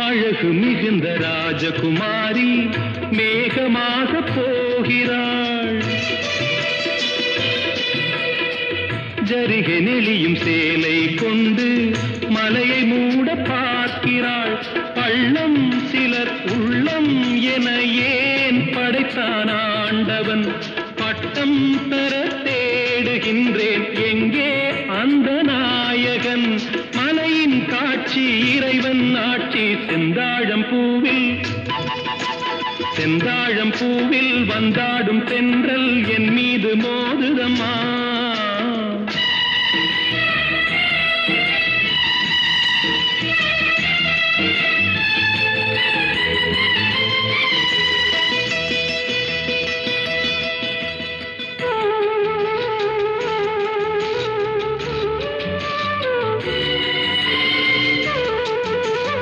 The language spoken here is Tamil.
அழகு மிகுந்த ராஜகுமாரி மேகமாக போகிறாள். ஜரிகை நெளியும் சேலை கொண்டு மலையை மூட பார்க்கிறாள். பள்ளம் சிலர் உள்ளம் என ஏன் படைத்தான் ஆண்டவன்? பட்டம் பெற தேடுகின்றேன், எங்கே அந்த நாயகன்? மலையின் காட்சி இறைவன் ஆட்சி. செந்தாழம் பூவில் வந்தாடும் தென்றல் என் மீது மோதுதம்மா.